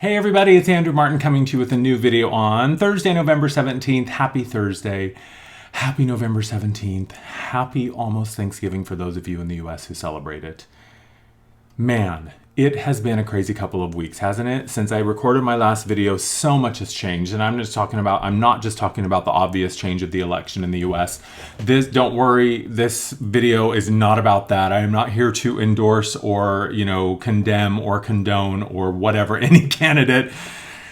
Hey everybody, it's Andrew Martin coming to you with a new video on Thursday, November 17th. Happy Thursday. Happy November 17th. Happy almost Thanksgiving for those of you in the US who celebrate it. Man, it has been a crazy couple of weeks, hasn't it? Since I recorded my last video, so much has changed. And I'm not just talking about the obvious change of the election in the US. Don't worry, this video is not about that. I am not here to endorse or, condemn or condone or whatever any candidate.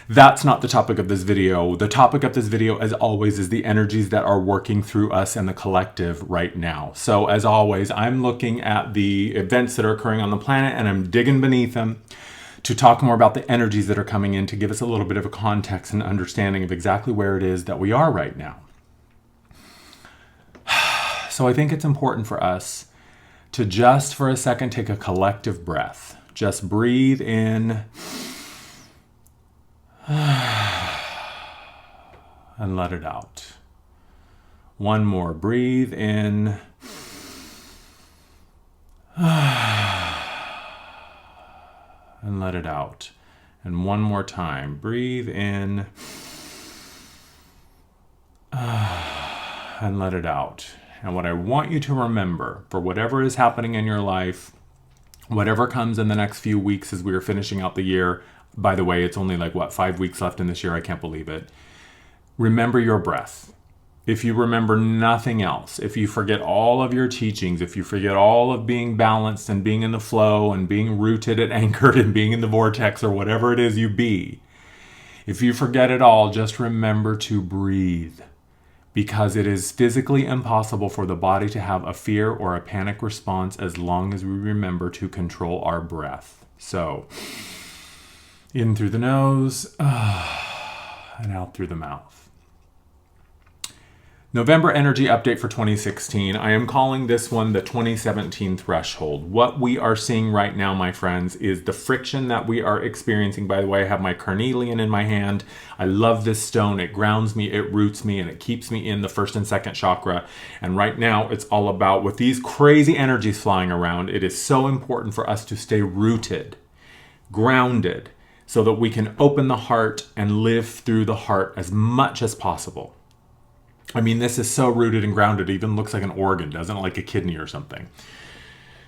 That's not the topic of this video. The topic of this video, as always, is the energies that are working through us and the collective right now. So as always, I'm looking at the events that are occurring on the planet and I'm digging beneath them to talk more about the energies that are coming in to give us a little bit of a context and understanding of exactly where it is that we are right now. So I think it's important for us to just for a second take a collective breath. Just breathe in and let it out. One more. Breathe in. And let it out. And one more time. Breathe in. And let it out. And what I want you to remember, for whatever is happening in your life, whatever comes in the next few weeks as we are finishing out the year, by the way, it's only 5 weeks left in this year. I can't believe it. Remember your breath. If you remember nothing else, if you forget all of your teachings, if you forget all of being balanced and being in the flow and being rooted and anchored and being in the vortex or whatever it is you be, if you forget it all, just remember to breathe. Because it is physically impossible for the body to have a fear or a panic response as long as we remember to control our breath. So, in through the nose, and out through the mouth. November energy update for 2016. I am calling this one the 2017 threshold. What we are seeing right now, my friends, is the friction that we are experiencing. By the way, I have my carnelian in my hand. I love this stone. It grounds me, it roots me, and it keeps me in the first and second chakra. And right now, it's all about, with these crazy energies flying around, it is so important for us to stay rooted, grounded, so that we can open the heart and live through the heart as much as possible. I mean, this is so rooted and grounded, it even looks like an organ, doesn't it? Like a kidney or something.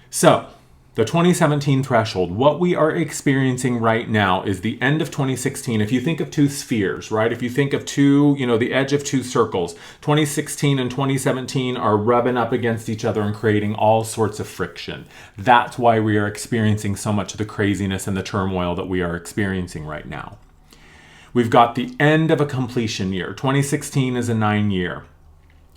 So, the 2017 threshold, what we are experiencing right now is the end of 2016. If you think of two spheres, right? If you think of two, the edge of two circles, 2016 and 2017 are rubbing up against each other and creating all sorts of friction. That's why we are experiencing so much of the craziness and the turmoil that we are experiencing right now. We've got the end of a completion year. 2016 is a 9-year.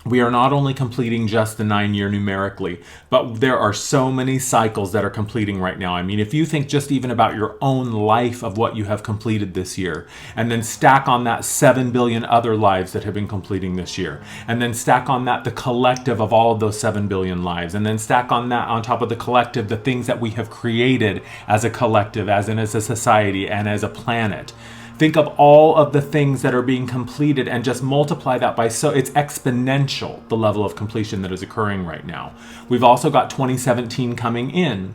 We are not only completing just the 9-year numerically, but there are so many cycles that are completing right now. I mean, if you think just even about your own life of what you have completed this year, and then stack on that 7 billion other lives that have been completing this year, and then stack on that the collective of all of those 7 billion lives, and then stack on that on top of the collective the things that we have created as a collective, as a society, and as a planet. Think of all of the things that are being completed and just multiply that by so it's exponential, the level of completion that is occurring right now. We've also got 2017 coming in.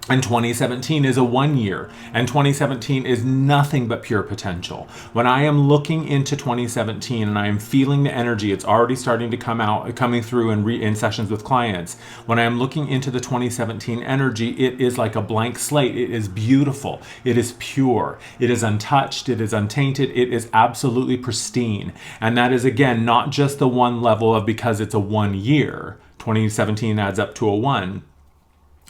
And 2017 is a 1-year, and 2017 is nothing but pure potential. When I am looking into 2017 and I am feeling the energy, it's already starting to coming through in sessions with clients. When I am looking into the 2017 energy, it is like a blank slate. It is beautiful. It is pure. It is untouched. It is untainted. It is absolutely pristine. And that is, again, not just the one level of because it's a 1 year. 2017 adds up to a 1.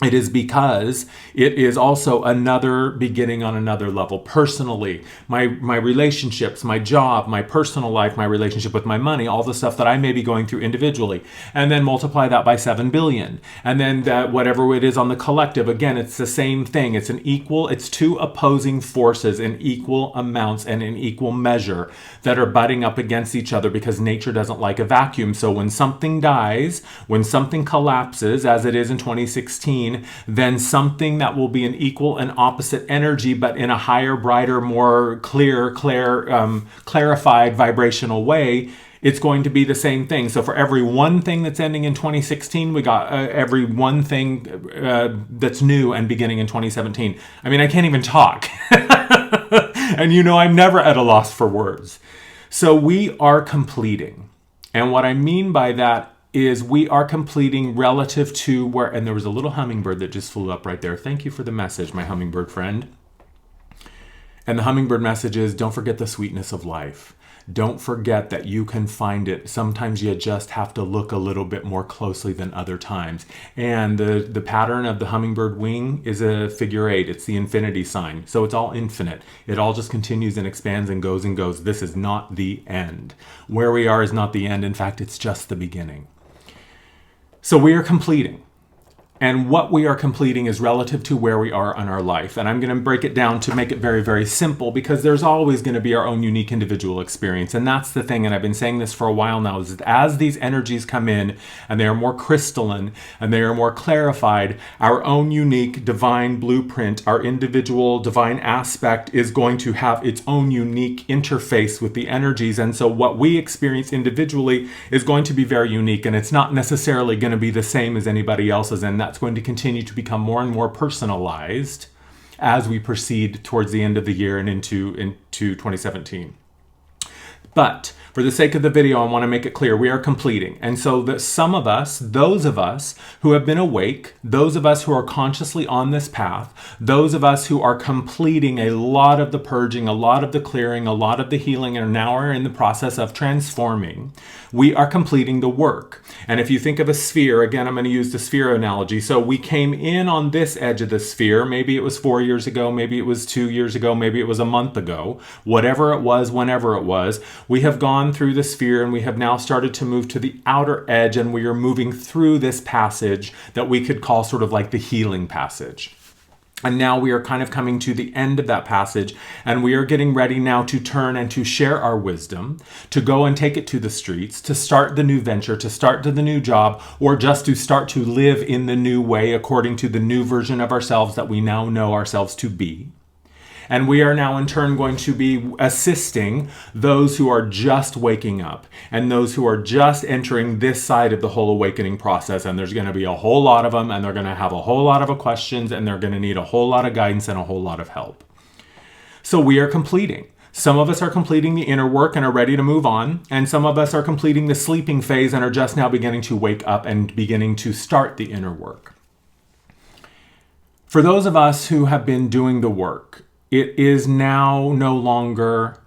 It is because it is also another beginning on another level. Personally, my relationships, my job, my personal life, my relationship with my money, all the stuff that I may be going through individually, and then multiply that by 7 billion. And then that whatever it is on the collective, again, it's the same thing. It's two opposing forces in equal amounts and in equal measure that are butting up against each other because nature doesn't like a vacuum. So when something dies, when something collapses, as it is in 2016, then something that will be an equal and opposite energy, but in a higher, brighter, more clarified vibrational way, it's going to be the same thing. So for every one thing that's ending in 2016, we got every one thing that's new and beginning in 2017. I mean, I can't even talk. And you know I'm never at a loss for words. So we are completing. And what I mean by that is we are completing relative to where, and there was a little hummingbird that just flew up right there. Thank you for the message, my hummingbird friend. And the hummingbird message is, don't forget the sweetness of life. Don't forget that you can find it. Sometimes you just have to look a little bit more closely than other times. And the pattern of the hummingbird wing is a figure 8. It's the infinity sign. So it's all infinite. It all just continues and expands and goes and goes. This is not the end. Where we are is not the end. In fact, it's just the beginning. So we are completing. And what we are completing is relative to where we are in our life. And I'm going to break it down to make it very, very simple, because there's always going to be our own unique individual experience. And that's the thing, and I've been saying this for a while now, is that as these energies come in and they are more crystalline and they are more clarified, our own unique divine blueprint, our individual divine aspect is going to have its own unique interface with the energies. And so what we experience individually is going to be very unique, and it's not necessarily going to be the same as anybody else's. And that's going to continue to become more and more personalized as we proceed towards the end of the year and into 2017. But for the sake of the video, I want to make it clear we are completing. And so that some of us, those of us who have been awake, those of us who are consciously on this path, those of us who are completing a lot of the purging, a lot of the clearing, a lot of the healing, and now are in the process of transforming, we are completing the work. And if you think of a sphere, again, I'm going to use the sphere analogy. So we came in on this edge of the sphere. Maybe it was 4 years ago. Maybe it was 2 years ago. Maybe it was a month ago. Whatever it was, whenever it was, we have gone through the sphere and we have now started to move to the outer edge, and we are moving through this passage that we could call sort of like the healing passage. And now we are kind of coming to the end of that passage, and we are getting ready now to turn and to share our wisdom, to go and take it to the streets, to start the new venture, to start to the new job, or just to start to live in the new way according to the new version of ourselves that we now know ourselves to be. And we are now in turn going to be assisting those who are just waking up and those who are just entering this side of the whole awakening process. And there's going to be a whole lot of them, and they're going to have a whole lot of questions, and they're going to need a whole lot of guidance and a whole lot of help. So we are completing. Some of us are completing the inner work and are ready to move on. And some of us are completing the sleeping phase and are just now beginning to wake up and beginning to start the inner work. For those of us who have been doing the work, it is now no longer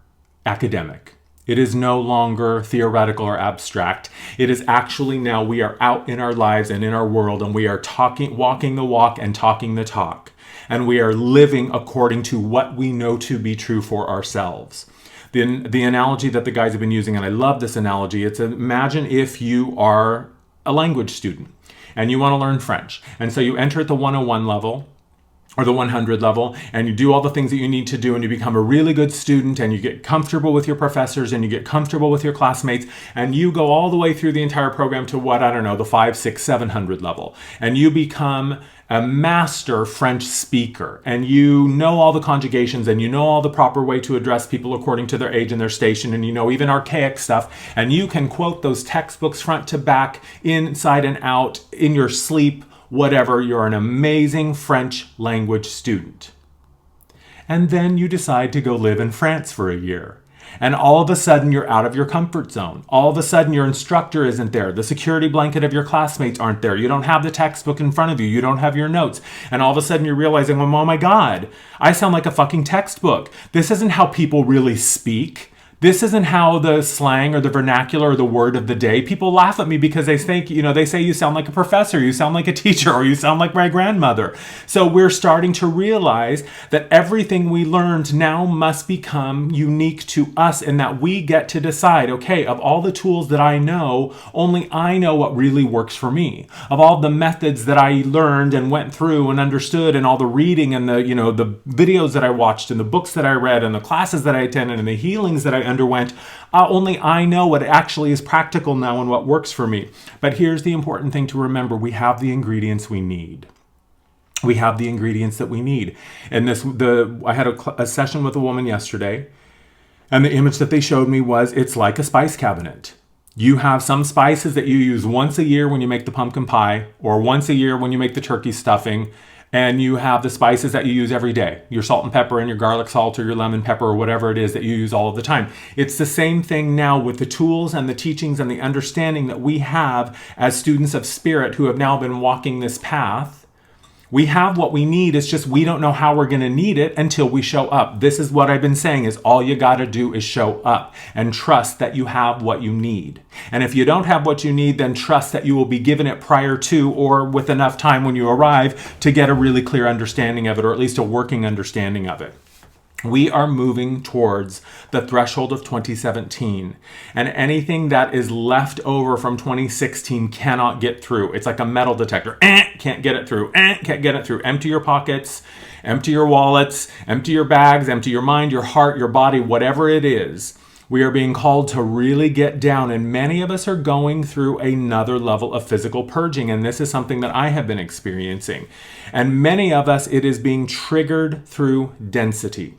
academic. It is no longer theoretical or abstract. It is actually now we are out in our lives and in our world, and we are walking the walk and talking the talk. And we are living according to what we know to be true for ourselves. The analogy that the guys have been using, and I love this analogy, it's imagine if you are a language student and you want to learn French. And so you enter at the 101 level, or the 100 level, and you do all the things that you need to do, and you become a really good student, and you get comfortable with your professors, and you get comfortable with your classmates, and you go all the way through the entire program to what, I don't know, the 500, 600, 700 level. And you become a master French speaker, and you know all the conjugations, and you know all the proper way to address people according to their age and their station, and you know even archaic stuff, and you can quote those textbooks front to back, inside and out, in your sleep, whatever. You're an amazing French language student. And then you decide to go live in France for a year. And all of a sudden you're out of your comfort zone. All of a sudden your instructor isn't there. The security blanket of your classmates aren't there. You don't have the textbook in front of you. You don't have your notes. And all of a sudden you're realizing, oh my God, I sound like a fucking textbook. This isn't how people really speak. This isn't how the slang or the vernacular or the word of the day. People laugh at me because they think, they say you sound like a professor, you sound like a teacher, or you sound like my grandmother. So we're starting to realize that everything we learned now must become unique to us, and that we get to decide, okay, of all the tools that I know, only I know what really works for me. Of all the methods that I learned and went through and understood, and all the reading and the videos that I watched and the books that I read and the classes that I attended and the healings that I underwent, only I know what actually is practical now and what works for me. But here's the important thing to remember. We have the ingredients we need. We have the ingredients that we need. And I had a session with a woman yesterday, and the image that they showed me was, it's like a spice cabinet. You have some spices that you use once a year when you make the pumpkin pie, or once a year when you make the turkey stuffing. and you have the spices that you use every day, your salt and pepper and your garlic salt or your lemon pepper or whatever it is that you use all of the time. It's the same thing now with the tools and the teachings and the understanding that we have as students of spirit who have now been walking this path. We have what we need. It's just we don't know how we're going to need it until we show up. This is what I've been saying is all you got to do is show up and trust that you have what you need. And if you don't have what you need, then trust that you will be given it prior to or with enough time when you arrive to get a really clear understanding of it, or at least a working understanding of it. We are moving towards the threshold of 2017, and anything that is left over from 2016 cannot get through. It's like a metal detector. Can't get it through. Can't get it through. Empty your pockets, empty your wallets, empty your bags, empty your mind, your heart, your body, whatever it is. We are being called to really get down, and many of us are going through another level of physical purging, and this is something that I have been experiencing. And many of us, it is being triggered through density.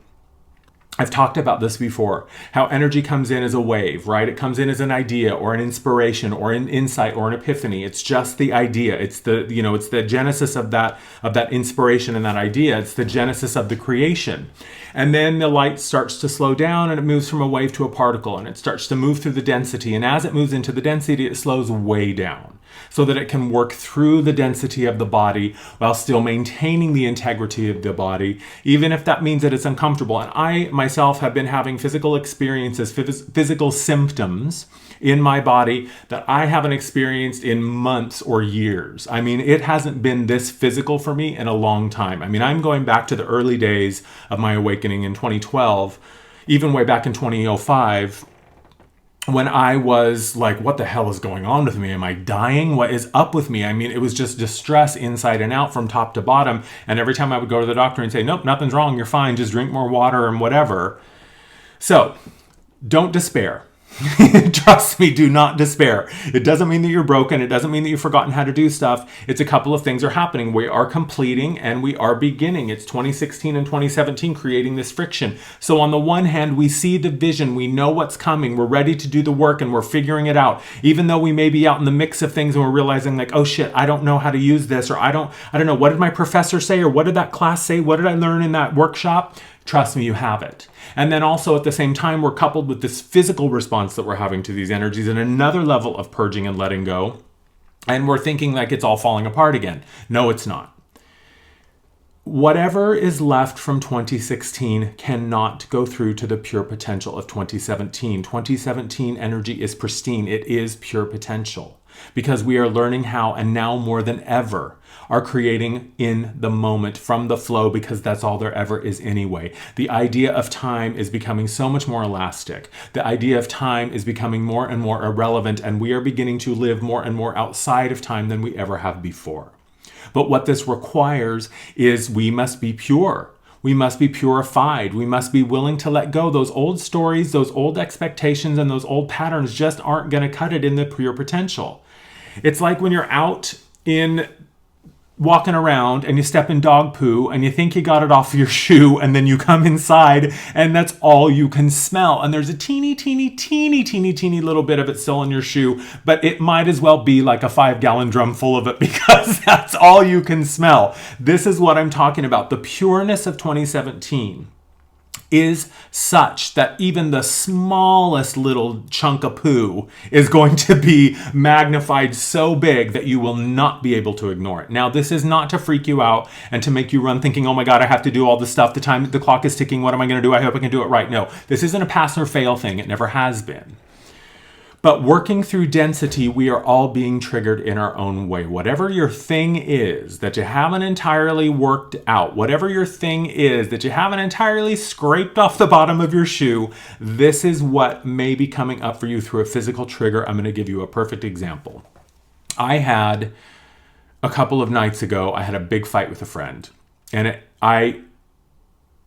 I've talked about this before, how energy comes in as a wave, right? It comes in as an idea or an inspiration or an insight or an epiphany. It's just the idea. It's it's the genesis of that inspiration and that idea. It's the genesis of the creation. And then the light starts to slow down and it moves from a wave to a particle and it starts to move through the density. And as it moves into the density, it slows way down, so that it can work through the density of the body while still maintaining the integrity of the body, even if that means that it's uncomfortable. And I myself have been having physical experiences, physical symptoms in my body that I haven't experienced in months or years. I mean, it hasn't been this physical for me in a long time. I mean, I'm going back to the early days of my awakening in 2012, even way back in 2005, when I was like, what the hell is going on with me? Am I dying? What is up with me? I mean, it was just distress inside and out from top to bottom. And every time I would go to the doctor and say, nope, nothing's wrong. You're fine. Just drink more water and whatever. So don't despair. Trust me, do not despair. It doesn't mean that you're broken. It doesn't mean that you've forgotten how to do stuff. It's a couple of things are happening. We are completing and we are beginning. It's 2016 and 2017 creating this friction. So on the one hand, we see the vision. We know what's coming. We're ready to do the work and we're figuring it out. Even though we may be out in the mix of things and we're realizing like, oh shit, I don't know how to use this, or I don't know. What did my professor say? Or what did that class say? What did I learn in that workshop? Trust me, you have it. And then also at the same time, we're coupled with this physical response that we're having to these energies and another level of purging and letting go. And we're thinking like it's all falling apart again. No, it's not. Whatever is left from 2016 cannot go through to the pure potential of 2017. 2017 energy is pristine. It is pure potential because we are learning how, and now more than ever, are creating in the moment from the flow, because that's all there ever is anyway. The idea of time is becoming so much more elastic. The idea of time is becoming more and more irrelevant, and we are beginning to live more and more outside of time than we ever have before. But what this requires is we must be pure. We must be purified. We must be willing to let go. Those old stories, those old expectations, and those old patterns just aren't going to cut it in the pure potential. It's like when you're out in walking around and you step in dog poo and you think you got it off your shoe, and then you come inside and that's all you can smell. And there's a teeny little bit of it still in your shoe, but it might as well be like a 5-gallon drum full of it because that's all you can smell. This is what I'm talking about. The pureness of 2017 is such that even the smallest little chunk of poo is going to be magnified so big that you will not be able to ignore it. Now, this is not to freak you out and to make you run thinking, oh my God, I have to do all this stuff. The clock is ticking. What am I going to do? I hope I can do it right. No, this isn't a pass or fail thing. It never has been. But working through density, we are all being triggered in our own way. Whatever your thing is that you haven't entirely worked out, whatever your thing is that you haven't entirely scraped off the bottom of your shoe, this is what may be coming up for you through a physical trigger. I'm going to give you a perfect example. I had a couple of nights ago, I had a big fight with a friend, and I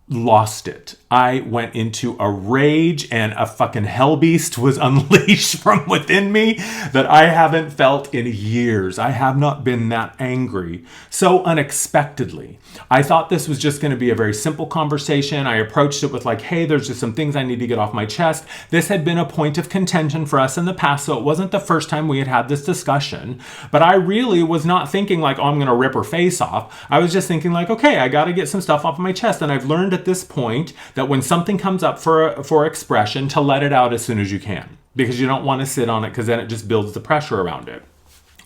lost it. I went into a rage and a fucking hell beast was unleashed from within me that I haven't felt in years. I have not been that angry so unexpectedly. I thought this was just going to be a very simple conversation. I approached it with like, hey, there's just some things I need to get off my chest. This had been a point of contention for us in the past, so it wasn't the first time we had had this discussion. But I really was not thinking like, oh, I'm going to rip her face off. I was just thinking like, okay, I got to get some stuff off my chest. And I've learned at this point that when something comes up for expression, to let it out as soon as you can, because you don't want to sit on it, because then it just builds the pressure around it.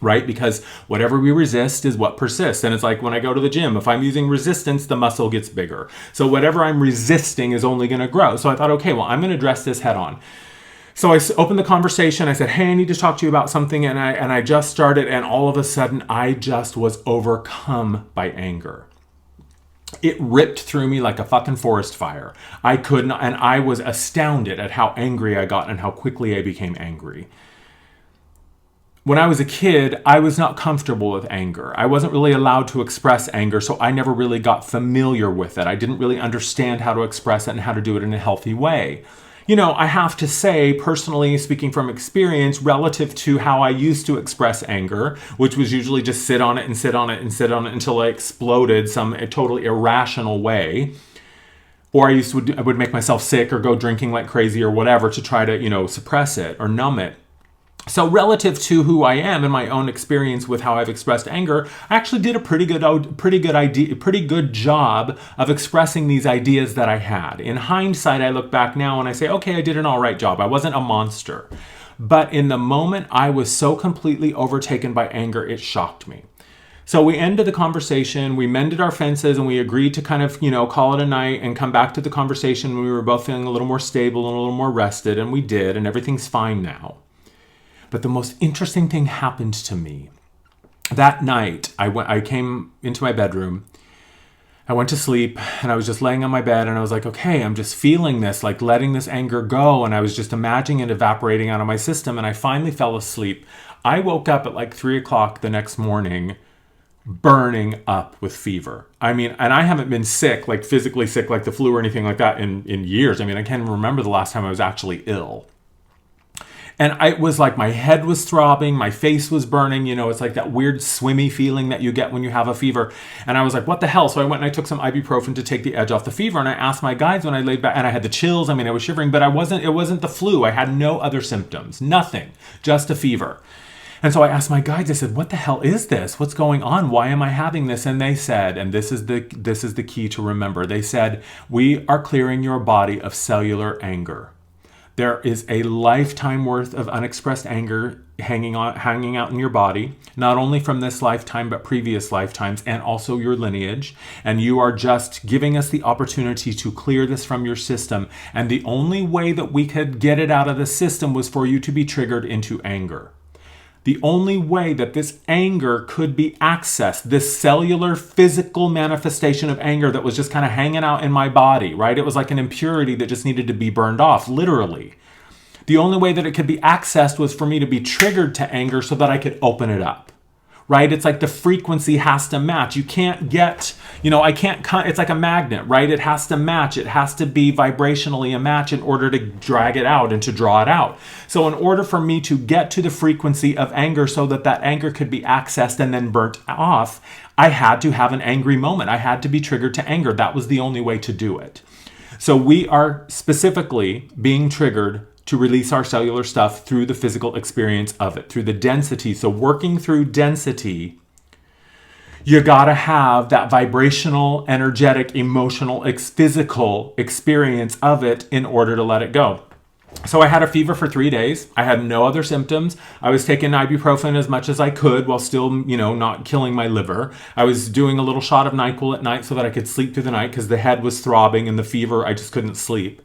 Right? Because whatever we resist is what persists. And it's like when I go to the gym, if I'm using resistance, the muscle gets bigger. So whatever I'm resisting is only going to grow. So I thought, okay, well, I'm going to address this head on. So I opened the conversation. I said, hey, I need to talk to you about something. And I just started, and all of a sudden I just was overcome by anger. It ripped through me like a fucking forest fire. I couldn't, and I was astounded at how angry I got and how quickly I became angry. When I was a kid, I was not comfortable with anger. I wasn't really allowed to express anger, so I never really got familiar with it. I didn't really understand how to express it and how to do it in a healthy way. You know, I have to say, personally, speaking from experience, relative to how I used to express anger, which was usually just sit on it and sit on it and sit on it until I exploded a totally irrational way. Or I would make myself sick or go drinking like crazy or whatever to try to, suppress it or numb it. So relative to who I am and my own experience with how I've expressed anger, I actually did a pretty good job of expressing these ideas that I had. In hindsight, I look back now and I say, okay, I did an all right job. I wasn't a monster. But in the moment, I was so completely overtaken by anger, it shocked me. So we ended the conversation, we mended our fences, and we agreed to kind of, call it a night and come back to the conversation when we were both feeling a little more stable and a little more rested, and we did, and everything's fine now. But the most interesting thing happened to me. That night, I came into my bedroom, I went to sleep, and I was just laying on my bed, and I was like, okay, I'm just feeling this, like letting this anger go, and I was just imagining it evaporating out of my system, and I finally fell asleep. I woke up at like 3 o'clock the next morning, burning up with fever. And I haven't been sick, like physically sick, like the flu or anything like that in years. I can't even remember the last time I was actually ill. And it was like my head was throbbing, my face was burning, it's like that weird swimmy feeling that you get when you have a fever. And I was like, what the hell? So I went and I took some ibuprofen to take the edge off the fever. And I asked my guides when I laid back, and I had the chills. I was shivering, but it wasn't the flu. I had no other symptoms, nothing, just a fever. And so I asked my guides, I said, what the hell is this? What's going on? Why am I having this? And they said, and this is the key to remember. They said, we are clearing your body of cellular anger. There is a lifetime worth of unexpressed anger hanging out in your body, not only from this lifetime, but previous lifetimes, and also your lineage. And you are just giving us the opportunity to clear this from your system. And the only way that we could get it out of the system was for you to be triggered into anger. The only way that this anger could be accessed, this cellular physical manifestation of anger that was just kind of hanging out in my body, right? It was like an impurity that just needed to be burned off, literally. The only way that it could be accessed was for me to be triggered to anger so that I could open it up, right? It's like the frequency has to match. You can't get, it's like a magnet, right? It has to match. It has to be vibrationally a match in order to drag it out and to draw it out. So in order for me to get to the frequency of anger so that anger could be accessed and then burnt off, I had to have an angry moment. I had to be triggered to anger. That was the only way to do it. So we are specifically being triggered to release our cellular stuff through the physical experience of it, through the density. So working through density, you gotta have that vibrational, energetic, emotional, physical experience of it in order to let it go. So I had a fever for 3 days. I had no other symptoms. I was taking ibuprofen as much as I could while still, not killing my liver. I was doing a little shot of NyQuil at night so that I could sleep through the night because the head was throbbing and the fever, I just couldn't sleep.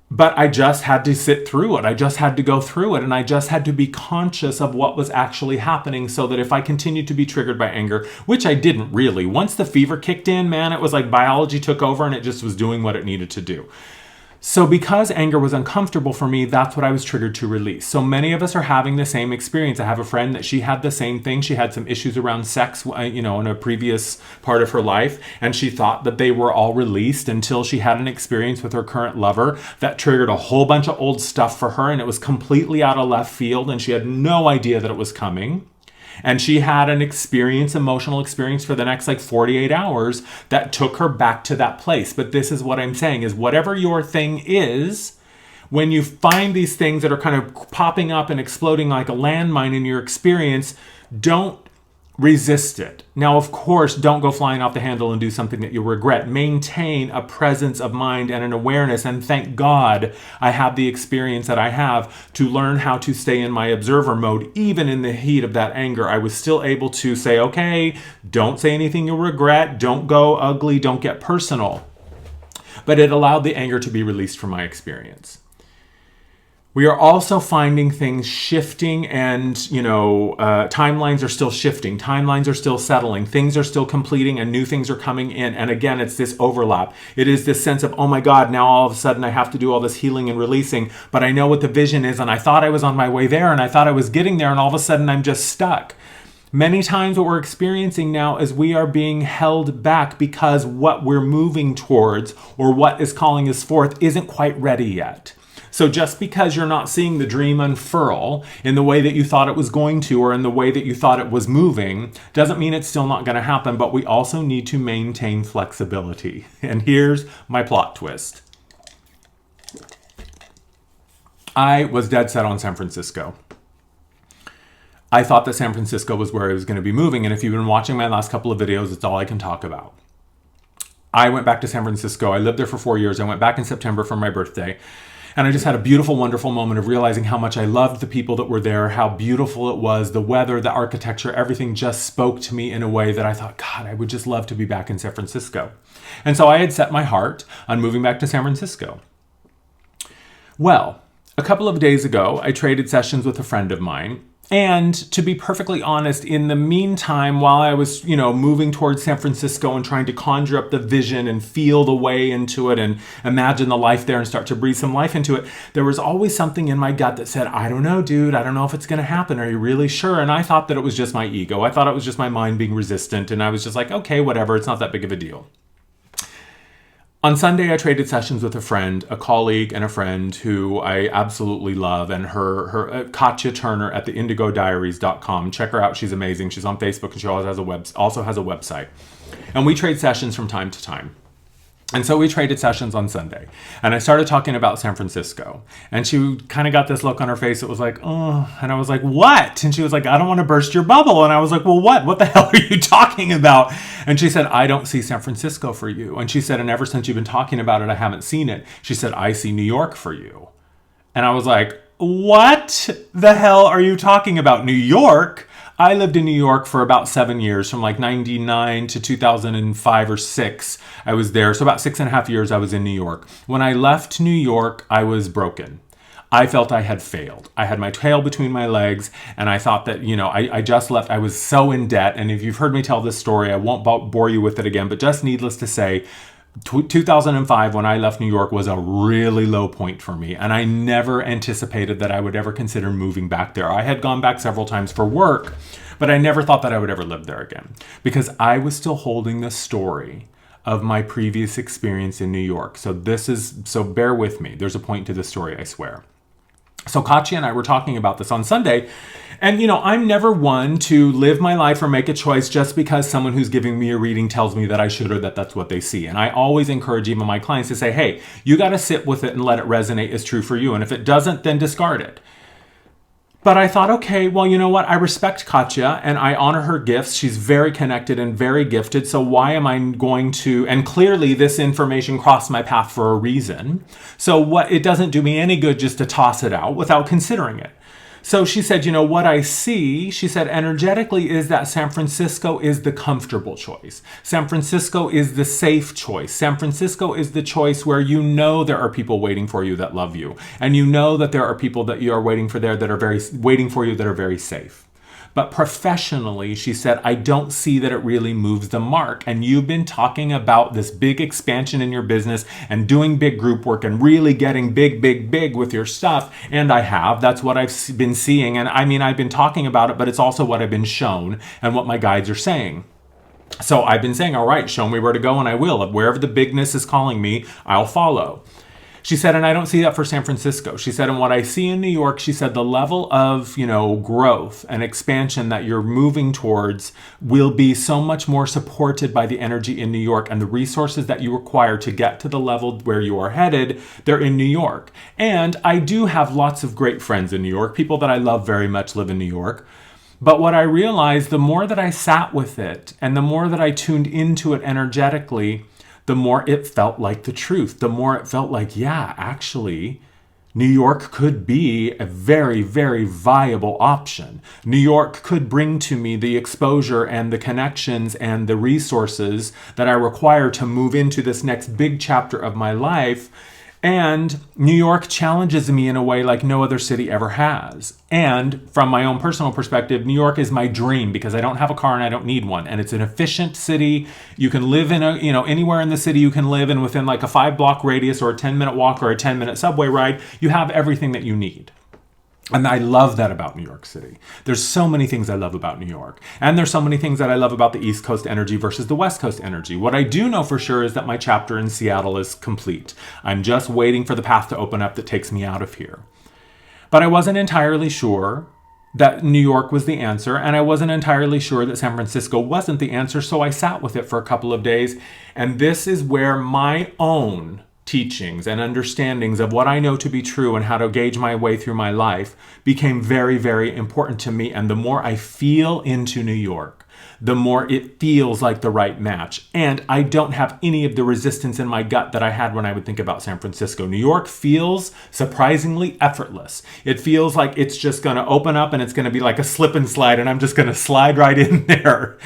But I just had to sit through it. I just had to go through it. And I just had to be conscious of what was actually happening so that if I continued to be triggered by anger, which I didn't really, once the fever kicked in, man, it was like biology took over and it just was doing what it needed to do. So because anger was uncomfortable for me, that's what I was triggered to release. So many of us are having the same experience. I have a friend that she had the same thing. She had some issues around sex, in a previous part of her life, and she thought that they were all released until she had an experience with her current lover that triggered a whole bunch of old stuff for her, and it was completely out of left field, and she had no idea that it was coming. And she had an emotional experience for the next 48 hours that took her back to that place. But this is what I'm saying is whatever your thing is, when you find these things that are kind of popping up and exploding like a landmine in your experience, don't resist it. Now, of course, don't go flying off the handle and do something that you'll regret. Maintain a presence of mind and an awareness. And thank God I have the experience that I have to learn how to stay in my observer mode. Even in the heat of that anger, I was still able to say, okay, don't say anything you'll regret. Don't go ugly. Don't get personal. But it allowed the anger to be released from my experience. We are also finding things shifting and, timelines are still shifting. Timelines are still settling. Things are still completing and new things are coming in. And again, it's this overlap. It is this sense of, oh my God, now all of a sudden I have to do all this healing and releasing, but I know what the vision is. And I thought I was on my way there and I thought I was getting there. And all of a sudden I'm just stuck. Many times what we're experiencing now is we are being held back because what we're moving towards or what is calling us forth isn't quite ready yet. So just because you're not seeing the dream unfurl in the way that you thought it was going to or in the way that you thought it was moving doesn't mean it's still not going to happen, but we also need to maintain flexibility. And here's my plot twist. I was dead set on San Francisco. I thought that San Francisco was where I was going to be moving, and if you've been watching my last couple of videos, it's all I can talk about. I went back to San Francisco. I lived there for 4 years. I went back in September for my birthday. And I just had a beautiful, wonderful moment of realizing how much I loved the people that were there, how beautiful it was, the weather, the architecture, everything just spoke to me in a way that I thought, God, I would just love to be back in San Francisco. And so I had set my heart on moving back to San Francisco. Well, a couple of days ago, I traded sessions with a friend of mine. And to be perfectly honest, in the meantime, while I was, moving towards San Francisco and trying to conjure up the vision and feel the way into it and imagine the life there and start to breathe some life into it, there was always something in my gut that said, I don't know, dude, I don't know if it's going to happen. Are you really sure? And I thought that it was just my ego. I thought it was just my mind being resistant. And I was just like, okay, whatever. It's not that big of a deal. On Sunday, I traded sessions with a friend, a colleague, and a friend who I absolutely love, and her Katya Turner at the IndigoDiaries.com. Check her out; she's amazing. She's on Facebook, and she also has a website. And we trade sessions from time to time. And so we traded sessions on Sunday, and I started talking about San Francisco, and she kind of got this look on her face. It was like, oh, and I was like, what? And she was like, I don't want to burst your bubble. And I was like, well, what the hell are you talking about? And she said, I don't see San Francisco for you. And she said, and ever since you've been talking about it, I haven't seen it. She said, I see New York for you. And I was like, what the hell are you talking about? New York? I lived in New York for about 7 years, from 99 to 2005 or 6. I was there. So about 6.5 years I was in New York. When I left New York, I was broken. I felt I had failed. I had my tail between my legs, and I thought that, I just left. I was so in debt. And if you've heard me tell this story, I won't bore you with it again, but just needless to say, 2005, when I left New York, was a really low point for me, and I never anticipated that I would ever consider moving back there. I had gone back several times for work, but I never thought that I would ever live there again, because I was still holding the story of my previous experience in New York. So bear with me. There's a point to the story, I swear. So Katya and I were talking about this on Sunday, and I'm never one to live my life or make a choice just because someone who's giving me a reading tells me that I should or that that's what they see. And I always encourage even my clients to say, hey, you got to sit with it and let it resonate as true for you. And if it doesn't, then discard it. But I thought, okay, well, you know what? I respect Katya and I honor her gifts. She's very connected and very gifted. So why am I going to, and clearly this information crossed my path for a reason. So it doesn't do me any good just to toss it out without considering it. So she said, what I see, she said, energetically is that San Francisco is the comfortable choice. San Francisco is the safe choice. San Francisco is the choice where there are people waiting for you that love you. And that there are people that you are waiting for there that are waiting for you that are very safe. But professionally, she said, I don't see that it really moves the mark. And you've been talking about this big expansion in your business and doing big group work and really getting big, big, big with your stuff. And I have. That's what I've been seeing. And I mean, I've been talking about it, but it's also what I've been shown and what my guides are saying. So I've been saying, all right, show me where to go and I will. Wherever the bigness is calling me, I'll follow. She said, and I don't see that for San Francisco. She said, and what I see in New York, she said, the level of, growth and expansion that you're moving towards will be so much more supported by the energy in New York, and the resources that you require to get to the level where you are headed, they're in New York. And I do have lots of great friends in New York. People that I love very much live in New York. But what I realized, the more that I sat with it and the more that I tuned into it energetically, the more it felt like the truth, the more it felt like, yeah, actually, New York could be a very, very viable option. New York could bring to me the exposure and the connections and the resources that I require to move into this next big chapter of my life. And New York challenges me in a way like no other city ever has. And from my own personal perspective, New York is my dream because I don't have a car and I don't need one. And it's an efficient city. You can live in anywhere in the city you can live, and within like a 5-block radius or a 10-minute walk or a 10-minute subway ride, you have everything that you need. And I love that about New York City. There's so many things I love about New York. And there's so many things that I love about the East Coast energy versus the West Coast energy. What I do know for sure is that my chapter in Seattle is complete. I'm just waiting for the path to open up that takes me out of here. But I wasn't entirely sure that New York was the answer, and I wasn't entirely sure that San Francisco wasn't the answer, so I sat with it for a couple of days. And this is where my own teachings and understandings of what I know to be true and how to gauge my way through my life became very, very important to me. And the more I feel into New York, the more it feels like the right match. And I don't have any of the resistance in my gut that I had when I would think about San Francisco. New York feels surprisingly effortless. It feels like it's just going to open up and it's going to be like a slip and slide, and I'm just going to slide right in there.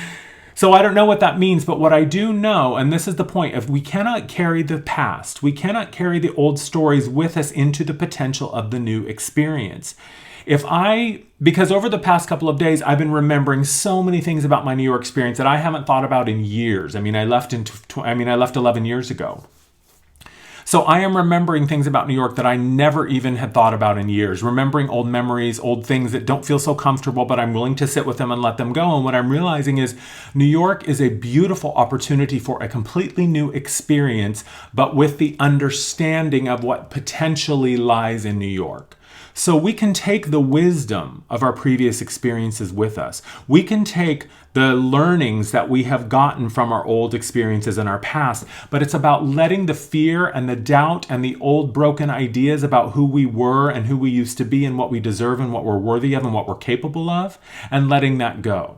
So I don't know what that means, but what I do know, and this is the point, if we cannot carry the past, we cannot carry the old stories with us into the potential of the new experience. Because over the past couple of days, I've been remembering so many things about my New York experience that I haven't thought about in years. I left 11 years ago. So I am remembering things about New York that I never even had thought about in years, remembering old memories, old things that don't feel so comfortable, but I'm willing to sit with them and let them go. And what I'm realizing is New York is a beautiful opportunity for a completely new experience, but with the understanding of what potentially lies in New York. So we can take the wisdom of our previous experiences with us. We can take the learnings that we have gotten from our old experiences in our past, but it's about letting the fear and the doubt and the old broken ideas about who we were and who we used to be and what we deserve and what we're worthy of and what we're capable of, and letting that go.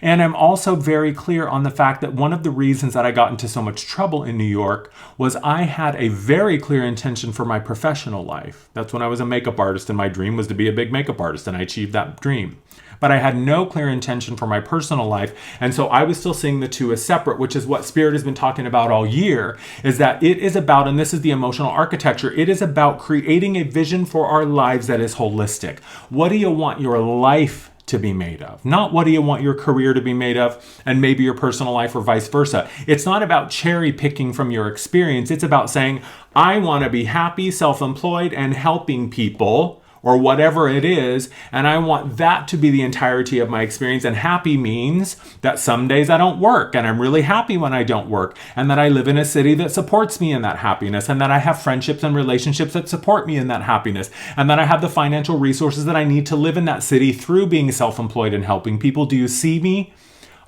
And I'm also very clear on the fact that one of the reasons that I got into so much trouble in New York was I had a very clear intention for my professional life. That's when I was a makeup artist, and my dream was to be a big makeup artist, and I achieved that dream. But I had no clear intention for my personal life, and so I was still seeing the two as separate, which is what Spirit has been talking about all year, is that it is about, and this is the emotional architecture, it is about creating a vision for our lives that is holistic. What do you want your life to be made of? Not what do you want your career to be made of, and maybe your personal life or vice versa. It's not about cherry picking from your experience. It's about saying, I want to be happy, self-employed, and helping people, or whatever it is, and I want that to be the entirety of my experience. And happy means that some days I don't work, and I'm really happy when I don't work, and that I live in a city that supports me in that happiness, and that I have friendships and relationships that support me in that happiness, and that I have the financial resources that I need to live in that city through being self-employed and helping people. Do you see me?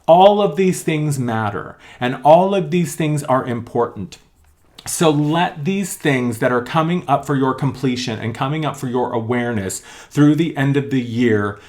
All of these things matter, and all of these things are important. So let these things that are coming up for your completion and coming up for your awareness through the end of the year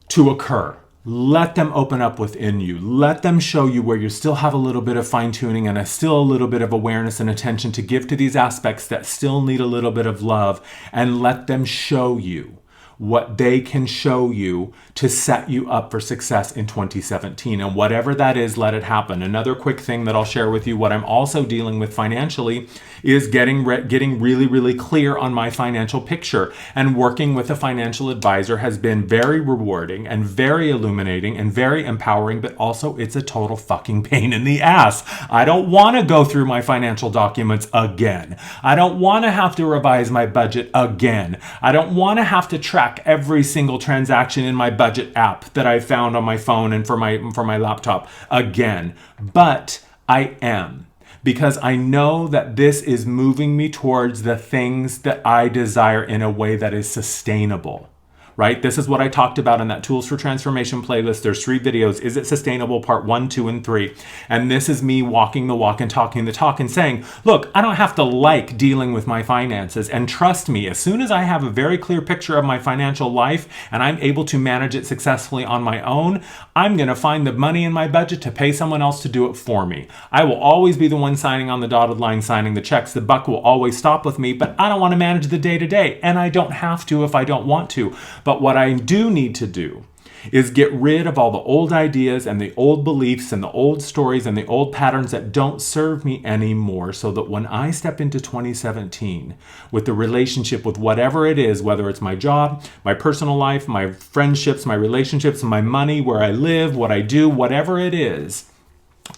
to occur. Let them open up within you. Let them show you where you still have a little bit of fine-tuning and still a little bit of awareness and attention to give to these aspects that still need a little bit of love, and let them show you what they can show you to set you up for success in 2017. And whatever that is, let it happen. Another quick thing that I'll share with you, what I'm also dealing with financially, is getting really, really clear on my financial picture. And working with a financial advisor has been very rewarding and very illuminating and very empowering, but also it's a total fucking pain in the ass. I don't want to go through my financial documents again. I don't want to have to revise my budget again. I don't want to have to track every single transaction in my budget app that I found on my phone and for my laptop again. But I am, because I know that this is moving me towards the things that I desire in a way that is sustainable. Right? This is what I talked about in that Tools for Transformation playlist. There's 3 videos. Is it sustainable? Part 1, 2, and 3. And this is me walking the walk and talking the talk and saying, look, I don't have to like dealing with my finances. And trust me, as soon as I have a very clear picture of my financial life and I'm able to manage it successfully on my own, I'm going to find the money in my budget to pay someone else to do it for me. I will always be the one signing on the dotted line, signing the checks. The buck will always stop with me, but I don't want to manage the day-to-day. And I don't have to if I don't want to. But what I do need to do is get rid of all the old ideas and the old beliefs and the old stories and the old patterns that don't serve me anymore, so that when I step into 2017 with the relationship with whatever it is, whether it's my job, my personal life, my friendships, my relationships, my money, where I live, what I do, whatever it is,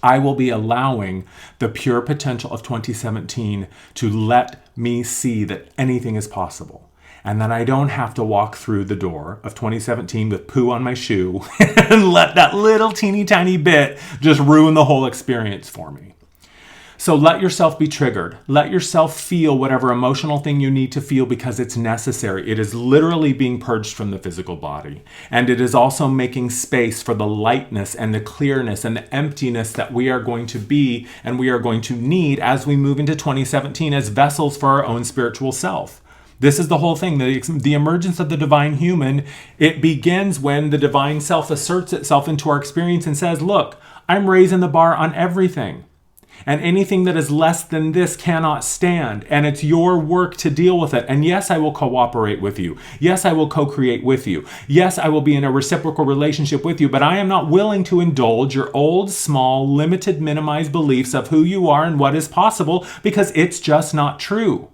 I will be allowing the pure potential of 2017 to let me see that anything is possible. And that I don't have to walk through the door of 2017 with poo on my shoe and let that little teeny tiny bit just ruin the whole experience for me. So let yourself be triggered. Let yourself feel whatever emotional thing you need to feel, because it's necessary. It is literally being purged from the physical body. And it is also making space for the lightness and the clearness and the emptiness that we are going to be and we are going to need as we move into 2017 as vessels for our own spiritual self. This is the whole thing. The emergence of the divine human, it begins when the divine self asserts itself into our experience and says, look, I'm raising the bar on everything. And anything that is less than this cannot stand. And it's your work to deal with it. And yes, I will cooperate with you. Yes, I will co-create with you. Yes, I will be in a reciprocal relationship with you. But I am not willing to indulge your old, small, limited, minimized beliefs of who you are and what is possible, because it's just not true.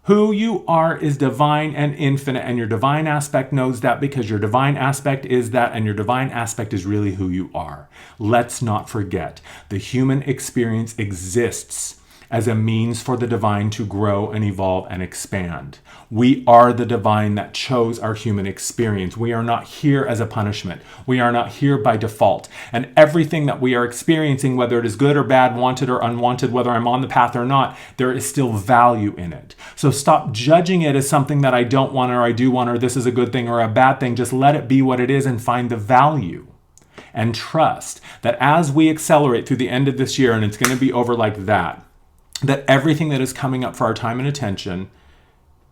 Who you are is divine and infinite, and your divine aspect knows that, because your divine aspect is that, and your divine aspect is really who you are. Let's not forget, the human experience exists as a means for the divine to grow and evolve and expand. We are the divine that chose our human experience. We are not here as a punishment. We are not here by default. And everything that we are experiencing, whether it is good or bad, wanted or unwanted, whether I'm on the path or not, there is still value in it. So stop judging it as something that I don't want or I do want, or this is a good thing or a bad thing. Just let it be what it is and find the value. And trust that as we accelerate through the end of this year, and it's going to be over like that everything that is coming up for our time and attention,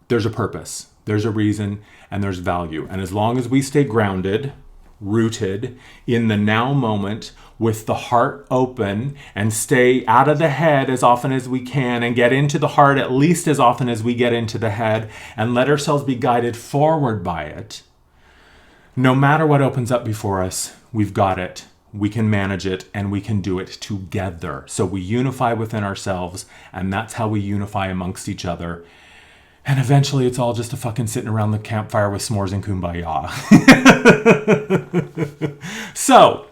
there's a purpose, there's a reason, and there's value. And as long as we stay grounded, rooted in the now moment, with the heart open, and stay out of the head as often as we can, and get into the heart at least as often as we get into the head, and let ourselves be guided forward by it, no matter what opens up before us, we've got it. We can manage it, and we can do it together. So we unify within ourselves, and that's how we unify amongst each other. And eventually it's all just a fucking sitting around the campfire with s'mores and kumbaya. So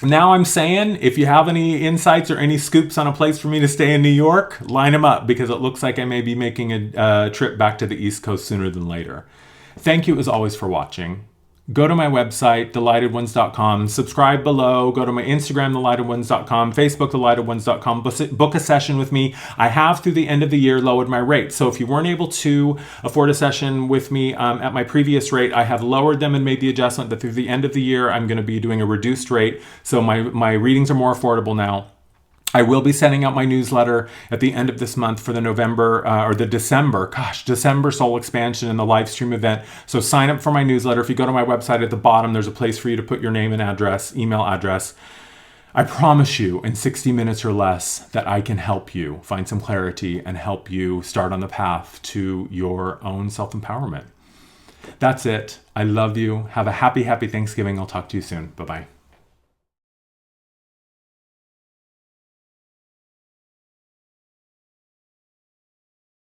now I'm saying, if you have any insights or any scoops on a place for me to stay in New York, line them up, because it looks like I may be making a trip back to the East Coast sooner than later. Thank you as always for watching. Go to my website, thelightones.com, subscribe below, go to my Instagram, thelightones.com, Facebook, thelightones.com, book a session with me. I have, through the end of the year, lowered my rates. So if you weren't able to afford a session with me at my previous rate, I have lowered them and made the adjustment that through the end of the year, I'm going to be doing a reduced rate. So my readings are more affordable now. I will be sending out my newsletter at the end of this month for the December Soul Expansion and the live stream event. So sign up for my newsletter. If you go to my website at the bottom, there's a place for you to put your name and address, email address. I promise you in 60 minutes or less that I can help you find some clarity and help you start on the path to your own self-empowerment. That's it. I love you. Have a happy, happy Thanksgiving. I'll talk to you soon. Bye-bye.